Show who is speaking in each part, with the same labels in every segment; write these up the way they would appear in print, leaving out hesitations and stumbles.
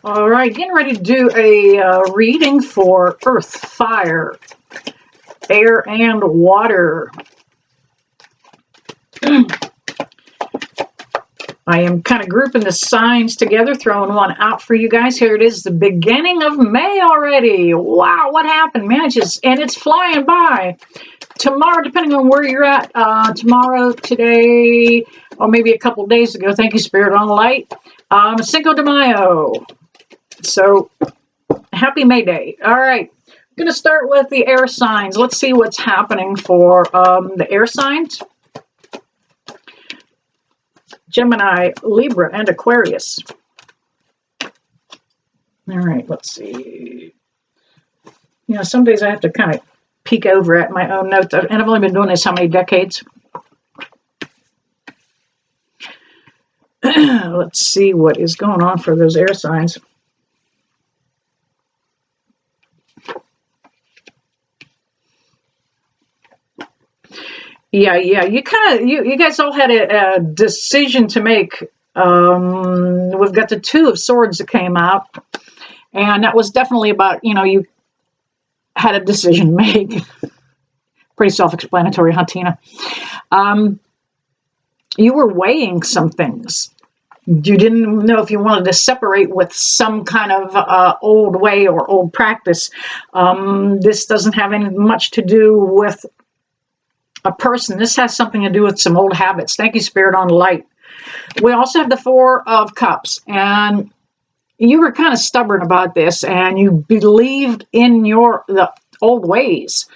Speaker 1: All right, getting ready to do a reading for earth, fire, air, and water. I am kind of grouping the signs together, throwing one out for you guys. Here it is, the beginning of May already. Wow, what happened, man? And it's flying by. Tomorrow, depending on where you're at, tomorrow, today, or maybe a couple days ago, thank you, Spirit on the Light, Cinco de Mayo. So, happy May Day. All right, I'm going to start with the air signs. Let's see what's happening for the air signs. Gemini, Libra, and Aquarius. All right, let's see. You know, some days I have to kind of peek over at my own notes, and I've only been doing this how many decades? Let's see what is going on for those air signs. Yeah. You guys all had a decision to make. We've got the Two of Swords that came out, and that was definitely about, you had a decision to make. Pretty self-explanatory, huh, Tina? You were weighing some things. You didn't know if you wanted to separate with some kind of old way or old practice. This doesn't have much to do with a person. This has something to do with some old habits. Thank you, Spirit on the Light. We also have the Four of Cups, and you were kind of stubborn about this, and you believed in the old ways.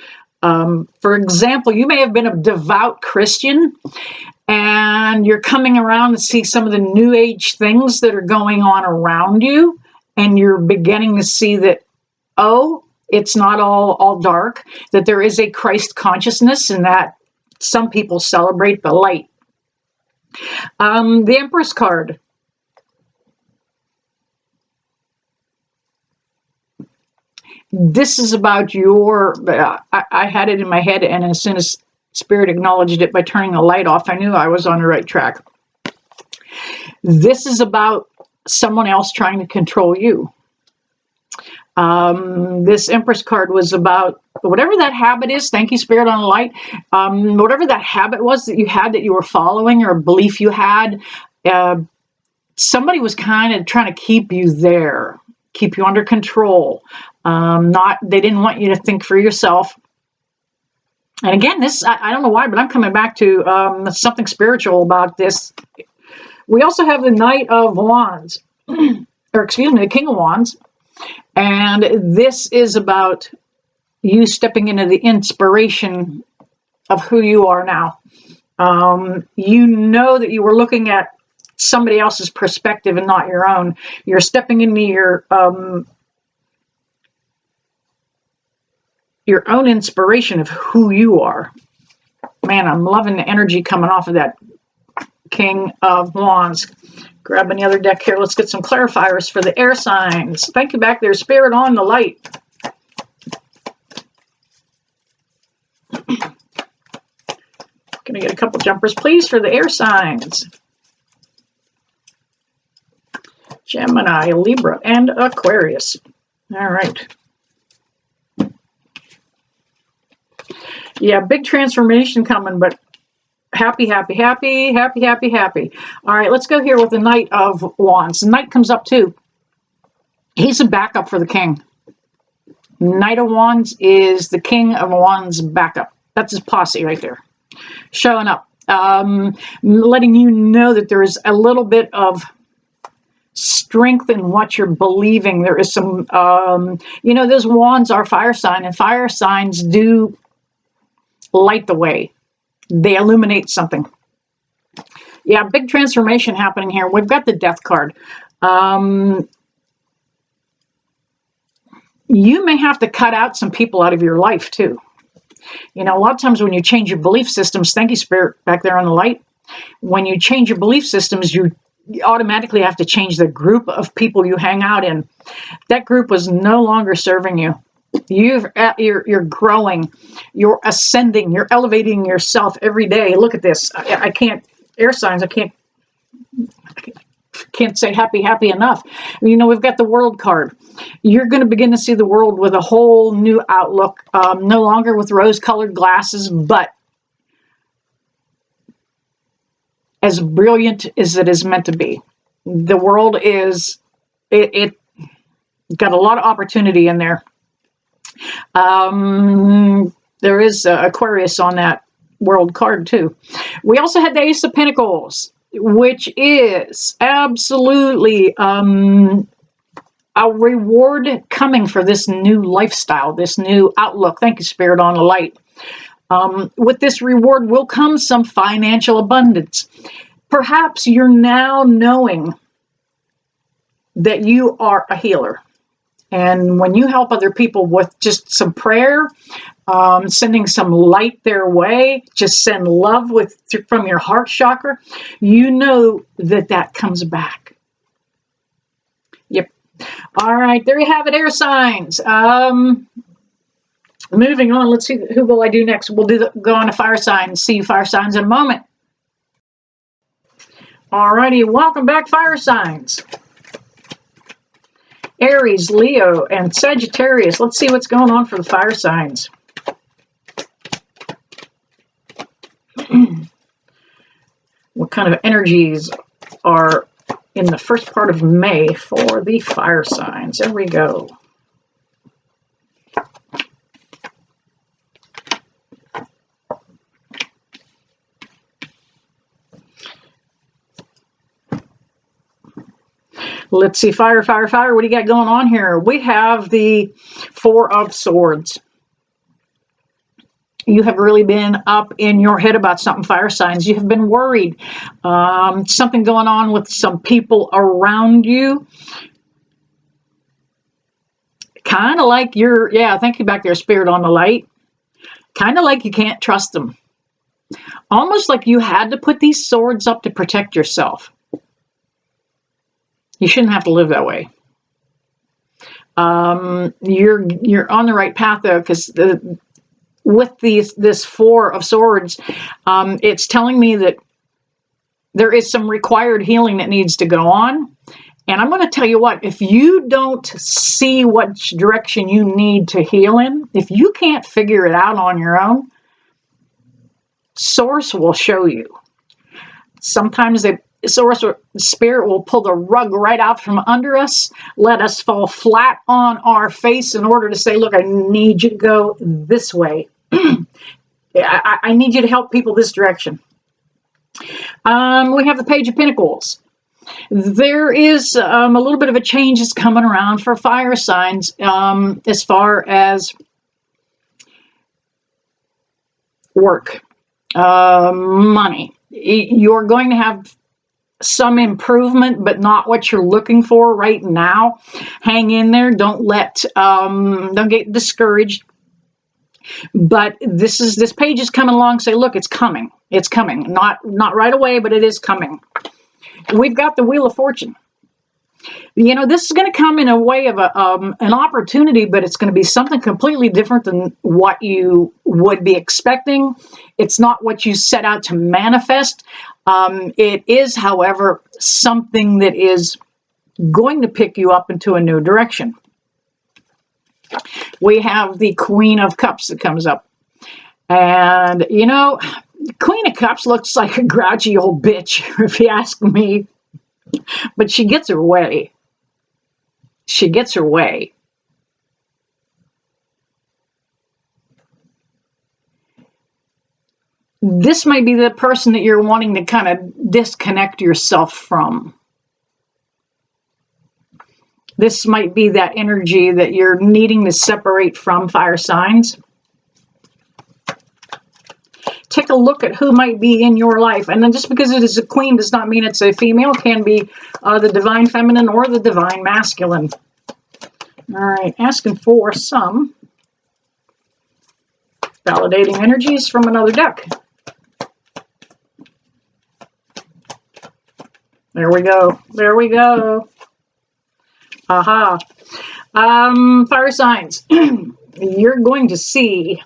Speaker 1: For example, you may have been a devout Christian, and you're coming around to see some of the new age things that are going on around you, and you're beginning to see that, oh, it's not all dark, that there is a Christ consciousness, and that some people celebrate the light. The Empress card. This is about I had it in my head, and as soon as Spirit acknowledged it by turning the light off, I knew I was on the right track. This is about someone else trying to control you. This Empress card was about whatever that habit is. Thank you, Spirit on the Light. Whatever that habit was that you had, that you were following, or a belief you had, somebody was kind of trying to keep you there, keep you under control. They didn't want you to think for yourself. And again, this, I don't know why, but I'm coming back to something spiritual about this. We also have the Knight of Wands, or excuse me, the King of Wands. And this is about you stepping into the inspiration of who you are now. You know that you were looking at somebody else's perspective and not your own. You're stepping into your own inspiration of who you are. Man, I'm loving the energy coming off of that King of Wands. Grab another deck here. Let's get some clarifiers for the air signs. Thank you back there, Spirit on the Light. Can I get a couple jumpers, please, for the air signs? Gemini, Libra, and Aquarius. All right. Yeah, big transformation coming, but happy. All right, let's go here with the Knight of Wands. The Knight comes up too. He's a backup for the King. Knight of Wands is the King of Wands backup. That's his posse right there. Showing up. Letting you know that there is a little bit of strength in what you're believing. There is some, those wands are fire sign, and fire signs do light the way. They illuminate something. Yeah, big transformation happening here. We've got the Death card. You may have to cut out some people out of your life too. A lot of times when you change your belief systems, thank you, Spirit, back there on the Light. When you change your belief systems, you automatically have to change the group of people you hang out in. That group was no longer serving you. You're growing, you're ascending, you're elevating yourself every day. Look at this. I can't, air signs, I can't can't say happy enough. You know, we've got the World card. You're going to begin to see the world with a whole new outlook, no longer with rose-colored glasses, but as brilliant as it is meant to be. The world is, it got a lot of opportunity in there. There is Aquarius on that World card too. We also had the Ace of Pentacles, which is absolutely a reward coming for this new lifestyle, this new outlook. Thank you, Spirit, on the light. With this reward will come some financial abundance. Perhaps you're now knowing that you are a healer. And when you help other people with just some prayer, sending some light their way, just send love from your heart chakra, you know that comes back. Yep. All right, there you have it, air signs. Moving on, let's see, who will I do next? We'll go on to fire signs. See you fire signs in a moment. All righty, welcome back, fire signs. Aries, Leo, and Sagittarius. Let's see what's going on for the fire signs. What kind of energies are in the first part of May for the fire signs? There we go. Let's see, fire. What do you got going on here? We have the Four of Swords. You have really been up in your head about something, fire signs. You have been worried. Something going on with some people around you. Kind of like thank you back there, Spirit, on the light. Kind of like you can't trust them. Almost like you had to put these swords up to protect yourself. You shouldn't have to live that way. You're on the right path though, because with this Four of Swords, it's telling me that there is some required healing that needs to go on. And I'm going to tell you what, if you don't see what direction you need to heal in, if you can't figure it out on your own, Source will show you. Sometimes the Source or Spirit will pull the rug right out from under us, let us fall flat on our face in order to say, look, I need you to go this way. I need you to help people this direction. We have the Page of Pentacles. There is a little bit of a change that's coming around for fire signs as far as work, money. You're going to have some improvement, but not what you're looking for right now. Hang in there. Don't get discouraged. But this page is coming along. Say, look, it's coming. It's coming. Not right away, but it is coming. We've got the Wheel of Fortune. You know, this is going to come in a way of an opportunity, but it's going to be something completely different than what you would be expecting. It's not what you set out to manifest. It is, however, something that is going to pick you up into a new direction. We have the Queen of Cups that comes up. And, you know, Queen of Cups looks like a grouchy old bitch, if you ask me. But she gets her way. She gets her way. This might be the person that you're wanting to kind of disconnect yourself from. This might be that energy that you're needing to separate from, fire signs. Take a look at who might be in your life. And then just because it is a queen does not mean it's a female. It can be the divine feminine or the divine masculine. All right, asking for some validating energies from another deck. There we go. There we go. Aha. Fire signs. You're going to see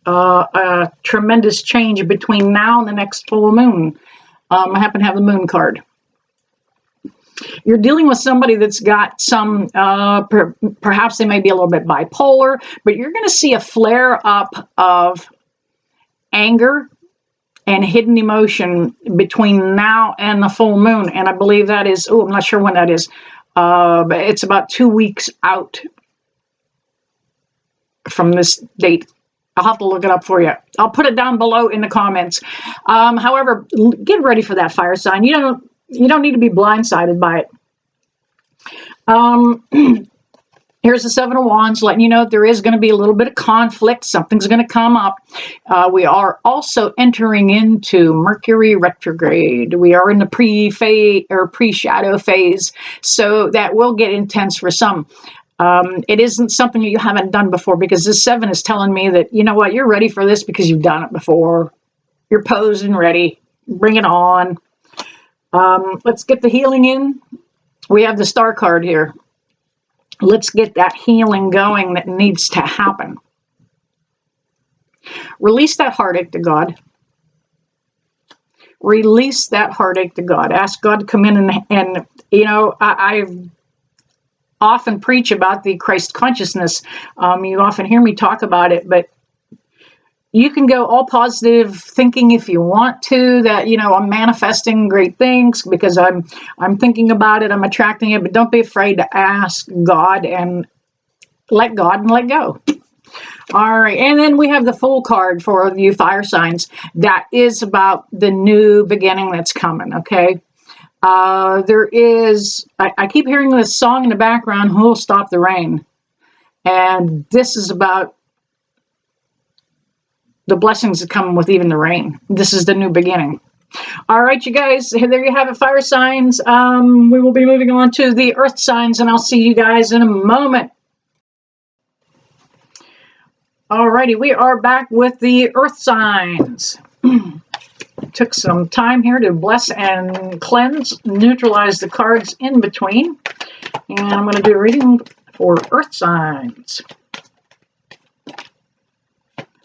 Speaker 1: a tremendous change between now and the next full moon. I happen to have the moon card. You're dealing with somebody that's got some, perhaps they may be a little bit bipolar, but you're going to see a flare up of anger and hidden emotion between now and the full moon. And I believe that is, I'm not sure when that is, but it's about 2 weeks out from this date. I'll have to look it up for you. I'll put it down below in the comments. However, get ready for that, fire sign. You don't need to be blindsided by it. Here's the Seven of Wands, letting you know there is going to be a little bit of conflict. Something's going to come up. We are also entering into Mercury retrograde. We are in the pre-phase or pre-shadow phase, so that will get intense for some. It isn't something you haven't done before, because this 7 is telling me that, you know what, you're ready for this because you've done it before. You're posed and ready. Bring it on. Let's get the healing in. We have the Star card here. Let's get that healing going that needs to happen. Release that heartache to God. Release that heartache to God. Ask God to come in and you know, I often preach about the Christ consciousness. You often hear me talk about it, but you can go all positive thinking if you want to, that, you know, I'm manifesting great things because I'm thinking about it, I'm attracting it, but don't be afraid to ask God and let God and let go. All right, and then we have the Fool card for you fire signs. That is about the new beginning that's coming, okay? There is, I keep hearing this song in the background, Who'll Stop the Rain? And this is about the blessings that come with even the rain. This is the new beginning. All right, you guys, there you have it, fire signs. We will be moving on to the earth signs, and I'll see you guys in a moment. All righty, we are back with the earth signs. Took some time here to bless and cleanse, neutralize the cards in between. And I'm going to do a reading for earth signs.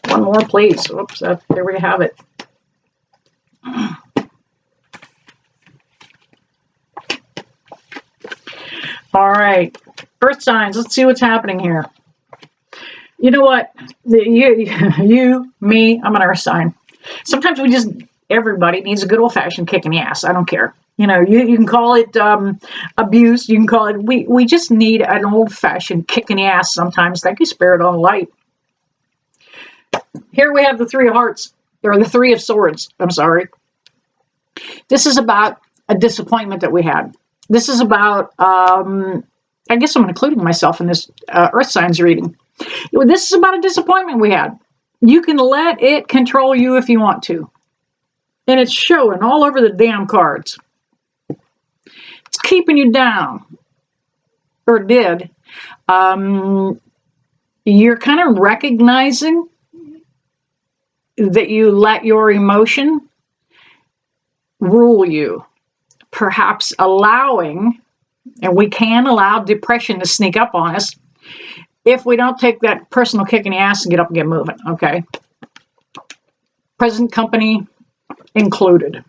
Speaker 1: One more, please. Oops, there we have it. All right, earth signs. Let's see what's happening here. You know what? You, me, I'm an earth sign. Sometimes everybody needs a good old-fashioned kick in the ass. I don't care. You know, you can call it abuse. You can call it, we just need an old-fashioned kick in the ass sometimes. Thank you, Spirit on Light. Here we have the Three of Hearts, or the Three of Swords. I'm sorry. This is about a disappointment that we had. This is about, I guess I'm including myself in this earth signs reading. This is about a disappointment we had. You can let it control you if you want to. And it's showing all over the damn cards. It's keeping you down. Or did. You're kind of recognizing that you let your emotion rule you. Perhaps allowing, and we can allow depression to sneak up on us if we don't take that personal kick in the ass and get up and get moving, okay? Present company included.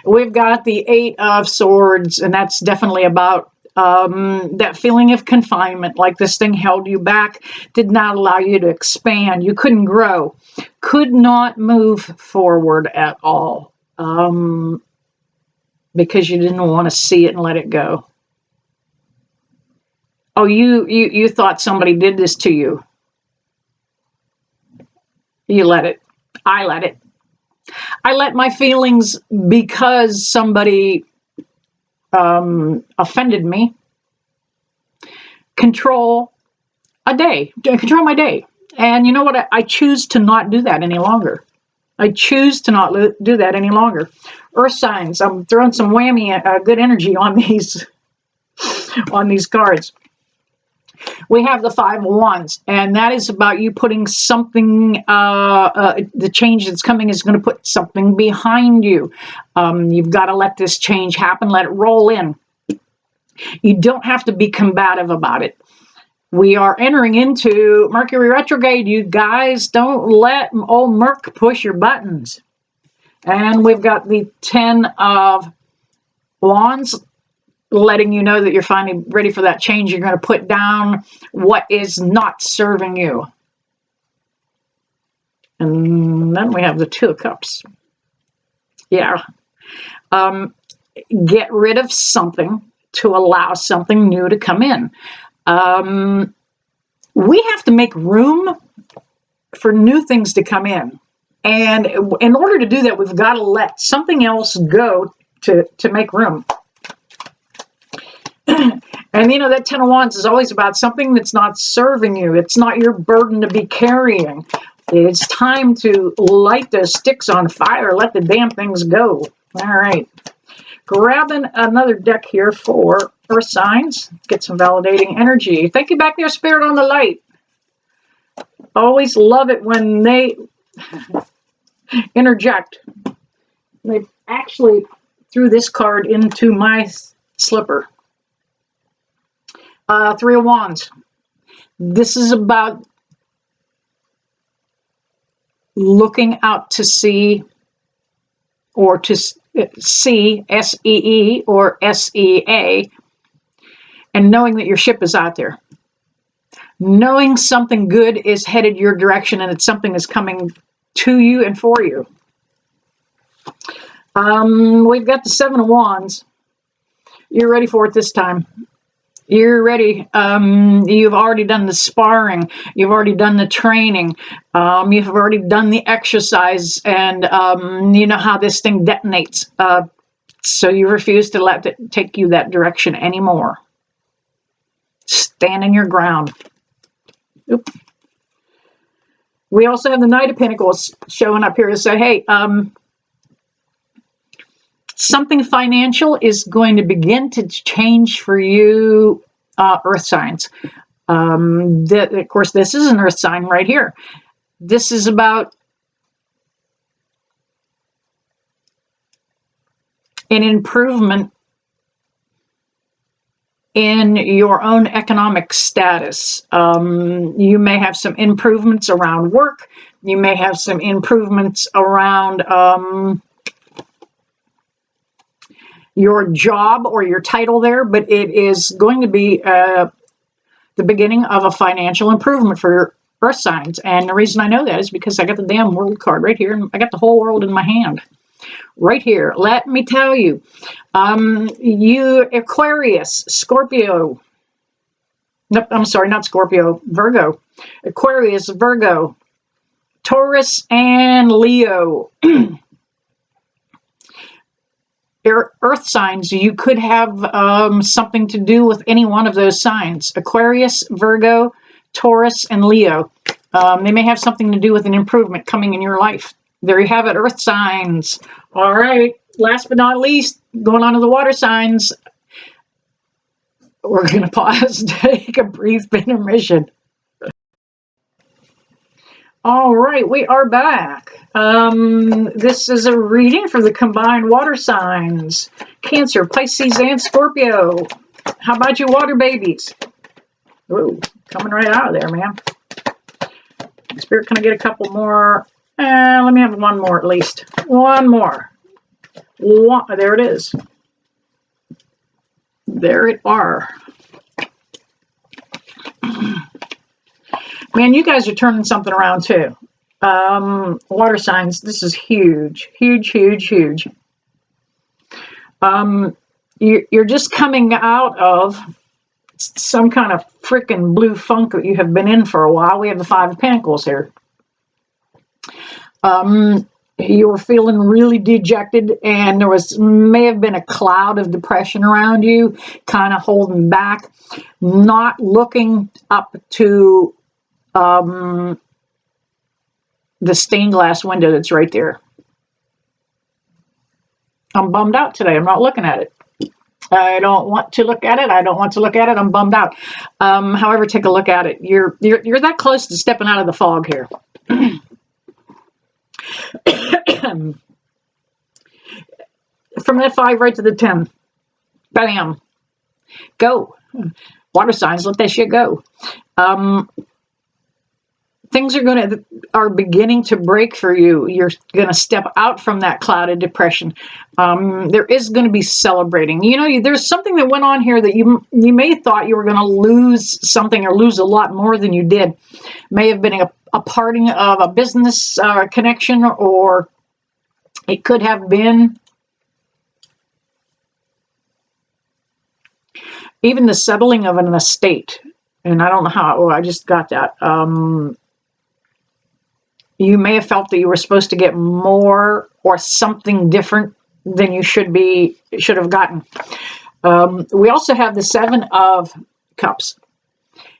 Speaker 1: We've got the Eight of Swords, and that's definitely about that feeling of confinement, like this thing held you back, did not allow you to expand. You couldn't grow, could not move forward at all, because you didn't want to see it and let it go. Oh, you thought somebody did this to you. You let it. I let it. I let my feelings, because somebody offended me, control my day. And you know what? I choose to not do that any longer. I choose to not do that any longer. Earth signs. I'm throwing some whammy, good energy on these cards. We have the Five of Wands, and that is about you putting something, the change that's coming is going to put something behind you. You've got to let this change happen, let it roll in. You don't have to be combative about it. We are entering into Mercury retrograde. You guys, don't let old Merc push your buttons. And we've got the Ten of Wands. letting you know that you're finally ready for that change. You're going to put down what is not serving you. And then we have the Two of Cups. Yeah. Get rid of something to allow something new to come in. We have to make room for new things to come in. And in order to do that, we've got to let something else go to make room. And you know, that Ten of Wands is always about something that's not serving you. It's not your burden to be carrying. It's time to light those sticks on fire. Let the damn things go. All right. Grabbing another deck here for Earth signs. Get some validating energy. Thank you back there, Spirit on the Light. Always love it when they interject. They actually threw this card into my slipper. Three of Wands. This is about looking out to sea, or to see, S-E-E or S-E-A, and knowing that your ship is out there. Knowing something good is headed your direction, and it's something that's coming to you and for you. We've got the Seven of Wands. You're ready for it this time. You're ready. You've already done the sparring. You've already done the training. You've already done the exercise, and you know how this thing detonates. So you refuse to let it take you that direction anymore. Stand in your ground. Oop. We also have the Knight of Pentacles showing up here to say, hey, something financial is going to begin to change for you, Earth signs. Of course, this is an Earth sign right here. This is about an improvement in your own economic status. You may have some improvements around work. You may have some improvements around your job or your title there, but it is going to be the beginning of a financial improvement for Earth signs. And the reason I know that is because I got the damn World card right here, and I got the whole world in my hand. Right here. Let me tell you, you Aquarius, Scorpio, nope, I'm sorry, not Scorpio, Virgo, Aquarius, Virgo, Taurus, and Leo. Earth signs, you could have something to do with any one of those signs. Aquarius, Virgo, Taurus, and Leo. They may have something to do with an improvement coming in your life. There you have it, Earth signs. All right, last but not least, going on to the water signs. We're going to pause, take a brief intermission. All right, we are back. This is a reading for the combined water signs. Cancer, Pisces, and Scorpio. How about you water babies? Ooh, coming right out of there, man. Spirit, can I get a couple more? Let me have one more at least. One more. There it is. There it are. Man, you guys are turning something around too. Water signs, this is huge, huge, huge, huge. You're just coming out of some kind of freaking blue funk that you have been in for a while. We have the Five of Pentacles here. You were feeling really dejected, and there may have been a cloud of depression around you, kind of holding back, not looking up to the stained glass window that's right there. I'm bummed out today. I'm not looking at it. I don't want to look at it. I don't want to look at it. I'm bummed out. However, take a look at it. You're that close to stepping out of the fog here. From that 5 right to the 10. Bam. Go. Water signs, let that shit go. things are beginning to break for you. You're going to step out from that cloud of depression. There is going to be celebrating. You know, there's something that went on here that you may have thought you were going to lose something or lose a lot more than you did. May have been a parting of a business connection, or it could have been even the settling of an estate. And I don't know how. Oh, I just got that. You may have felt that you were supposed to get more or something different than you should have gotten. We also have the Seven of Cups.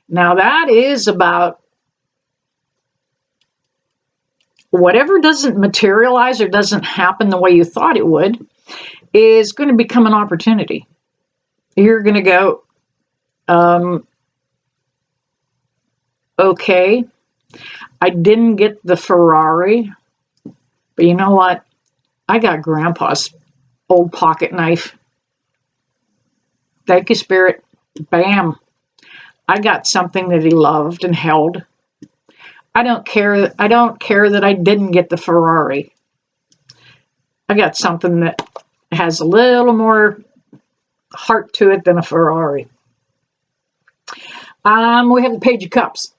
Speaker 1: Now that is about whatever doesn't materialize or doesn't happen the way you thought it would is going to become an opportunity. You're going to go, okay, I didn't get the Ferrari, but you know what? I got Grandpa's old pocket knife. Thank you, Spirit. Bam. I got something that he loved and held. I don't care that I didn't get the Ferrari. I got something that has a little more heart to it than a Ferrari. We have the Page of Cups.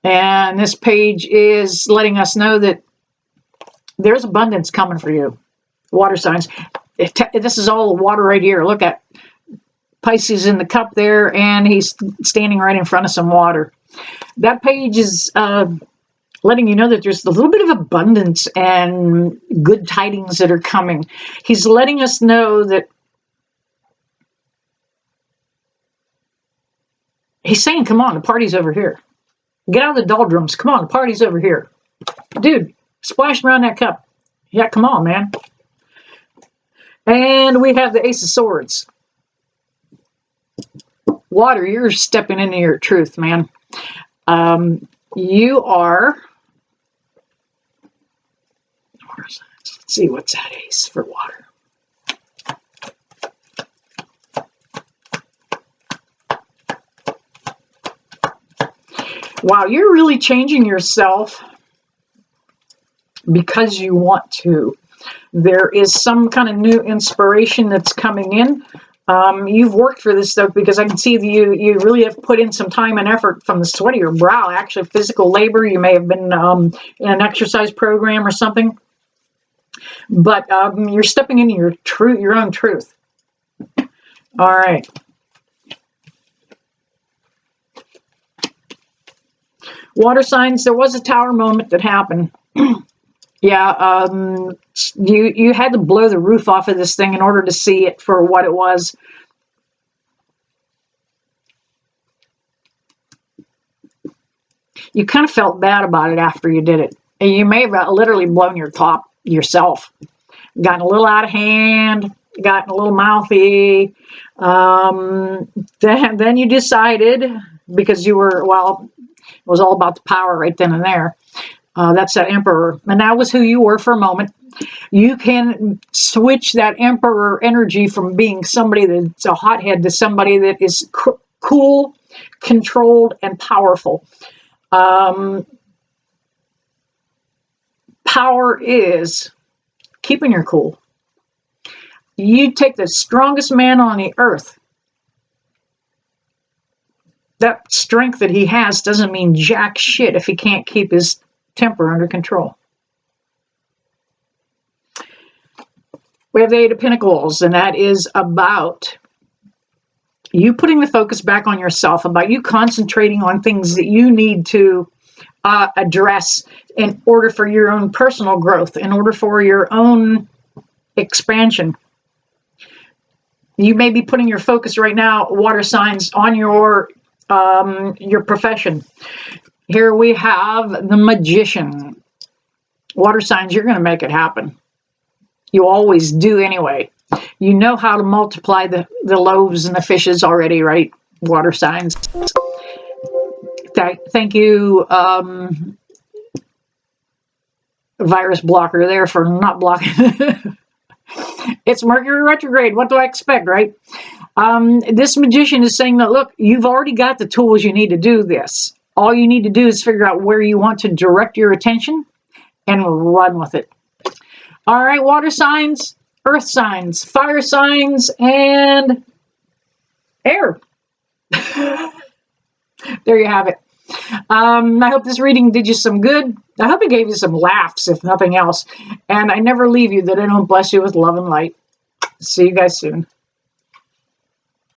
Speaker 1: And this page is letting us know that there's abundance coming for you. Water signs. This is all water right here. Look at Pisces in the cup there, and he's standing right in front of some water. That page is letting you know that there's a little bit of abundance and good tidings that are coming. He's letting us know that he's saying, come on, the party's over here. Get out of the doldrums. Come on, the party's over here. Dude, splash around that cup. Yeah, come on, man. And we have the Ace of Swords. Water, you're stepping into your truth, man. You are... Let's see, what's that ace for water? Wow, you're really changing yourself because you want to. There is some kind of new inspiration that's coming in. You've worked for this stuff because I can see that you really have put in some time and effort from the sweat of your brow. Actually, physical labor. You may have been in an exercise program or something. But you're stepping into your own truth. All right. Water signs, there was a tower moment that happened. Yeah, you had to blow the roof off of this thing in order to see it for what it was. You kind of felt bad about it after you did it. And you may have literally blown your top yourself. Gotten a little out of hand, gotten a little mouthy. Then you decided, because you were, well, it was all about the power right then and there. That's that Emperor. And that was who you were for a moment. You can switch that Emperor energy from being somebody that's a hothead to somebody that is cool, controlled, and powerful. Power is keeping your cool. You take the strongest man on the earth. That strength that he has doesn't mean jack shit if he can't keep his temper under control. We have the Eight of Pentacles, and that is about you putting the focus back on yourself, about you concentrating on things that you need to address in order for your own personal growth, in order for your own expansion. You may be putting your focus right now, water signs, on your profession. Here we have the Magician. Water signs, you're going to make it happen. You always do anyway. You know how to multiply the loaves and the fishes already, right? Water signs. Thank you, virus blocker there, for not blocking. It's Mercury retrograde. What do I expect, right? This Magician is saying that, look, you've already got the tools you need to do this. All you need to do is figure out where you want to direct your attention and run with it. All right, water signs, earth signs, fire signs, and air. There you have it. I hope this reading did you some good. I hope it gave you some laughs, if nothing else. And I never leave you that I don't bless you with love and light. See you guys soon.